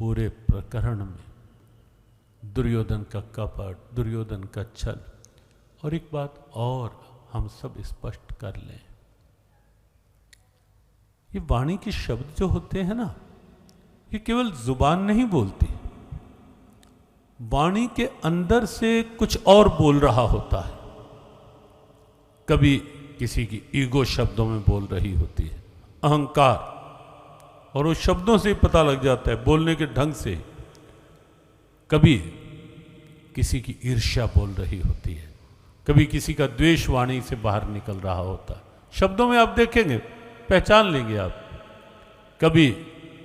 पूरे प्रकरण में दुर्योधन का कपट, दुर्योधन का छल। और एक बात और हम सब स्पष्ट कर लें, ये वाणी के शब्द जो होते हैं ना, ये केवल जुबान नहीं बोलती, वाणी के अंदर से कुछ और बोल रहा होता है। कभी किसी की ईगो शब्दों में बोल रही होती है, अहंकार, और उस शब्दों से ही पता लग जाता है, बोलने के ढंग से। कभी किसी की ईर्ष्या बोल रही होती है, कभी किसी का द्वेष वाणी से बाहर निकल रहा होता है, शब्दों में आप देखेंगे, पहचान लेंगे आप। कभी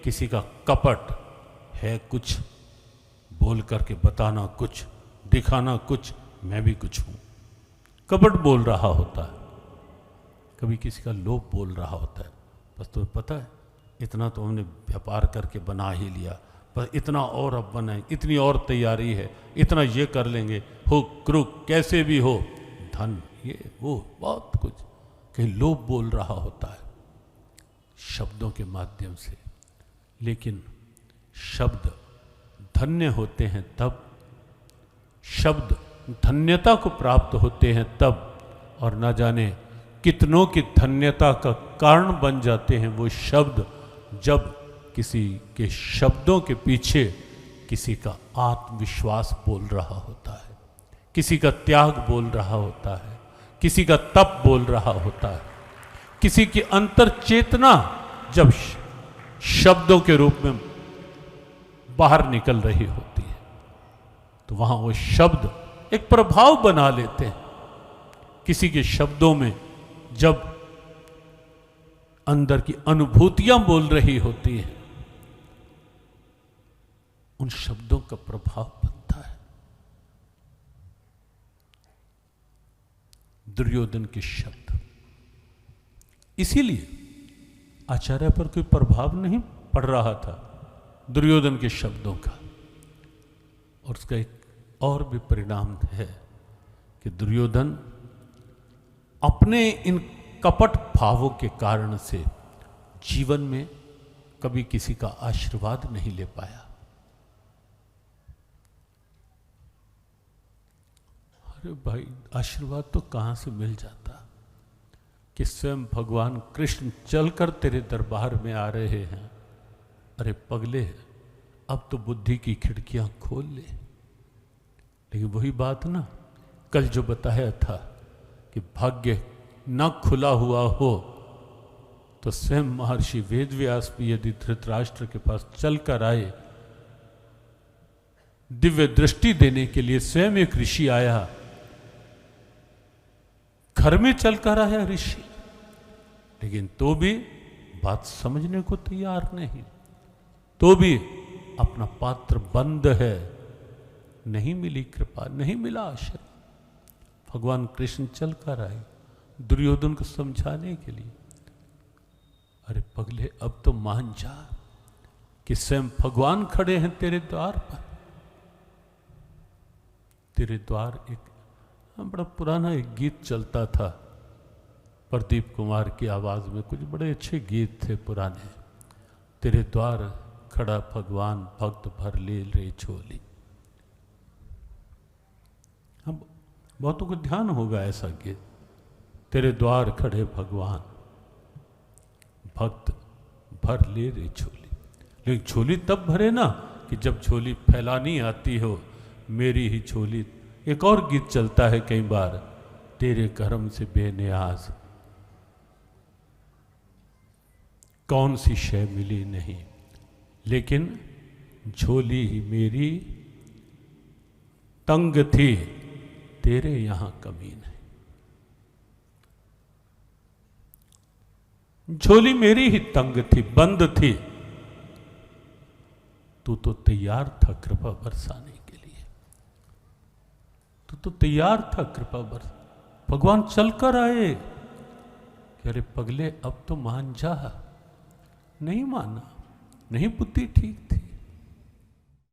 किसी का कपट है, कुछ बोल करके बताना कुछ, दिखाना कुछ, मैं भी कुछ हूं, कपट बोल रहा होता है। कभी किसी का लोभ बोल रहा होता है, बस तुम्हें पता है इतना तो हमने व्यापार करके बना ही लिया, बस इतना और अब बनाए, इतनी और तैयारी है, इतना ये कर लेंगे, हो क्रुक कैसे भी हो, धन ये वो बहुत कुछ, कहीं लोभ बोल रहा होता है शब्दों के माध्यम से। लेकिन शब्द धन्य होते हैं तब, शब्द धन्यता को प्राप्त होते हैं तब, और ना जाने कितनों की धन्यता का कारण बन जाते हैं वो शब्द, जब किसी के शब्दों के पीछे किसी का आत्मविश्वास बोल रहा होता है, किसी का त्याग बोल रहा होता है, किसी का तप बोल रहा होता है, किसी की अंतर चेतना जब शब्दों के रूप में बाहर निकल रही होती है, तो वहां वो शब्द एक प्रभाव बना लेते हैं। किसी के शब्दों में जब अंदर की अनुभूतियां बोल रही होती हैं, उन शब्दों का प्रभाव बनता है। दुर्योधन के शब्द, इसीलिए आचार्य पर कोई प्रभाव नहीं पड़ रहा था दुर्योधन के शब्दों का। और उसका एक और भी परिणाम है कि दुर्योधन अपने इन कपट भावों के कारण से जीवन में कभी किसी का आशीर्वाद नहीं ले पाया। अरे भाई, आशीर्वाद तो कहां से मिल जाता कि स्वयं भगवान कृष्ण चलकर तेरे दरबार में आ रहे हैं। अरे पगले, अब तो बुद्धि की खिड़कियां खोल ले। लेकिन वही बात ना, कल जो बताया था कि भाग्य न खुला हुआ हो तो स्वयं महर्षि वेदव्यास भी यदि धृतराष्ट्र के पास चलकर आए, दिव्य दृष्टि देने के लिए स्वयं एक ऋषि आया, घर में चलकर आया ऋषि, लेकिन तो भी बात समझने को तैयार नहीं, तो भी अपना पात्र बंद है, नहीं मिली कृपा, नहीं मिला आशीर्वाद। भगवान कृष्ण चलकर आए दुर्योधन को समझाने के लिए। अरे पगले, अब तो मान जा कि स्वयं भगवान खड़े हैं तेरे द्वार पर। तेरे द्वार, एक बड़ा पुराना एक गीत चलता था प्रदीप कुमार की आवाज में, कुछ बड़े अच्छे गीत थे पुराने। तेरे द्वार खड़ा भगवान, भक्त भर ले रे झोली। हम बहुतों को ध्यान होगा ऐसा गीत, तेरे द्वार खड़े भगवान, भक्त भर ले रे झोली। लेकिन झोली तब भरे ना कि जब झोली फैलानी आती हो, मेरी ही झोली। एक और गीत चलता है कई बार, तेरे करम से बेनियाज कौन सी शय मिली नहीं, लेकिन झोली ही मेरी तंग थी, तेरे यहां कमी नहीं। झोली मेरी ही तंग थी, बंद थी, तू तो तैयार था कृपा बरसाने के लिए, तू तो तैयार था कृपा बरस। भगवान चलकर आए कि अरे पगले, अब तो मान जा। नहीं माना, नहीं बुद्धि ठीक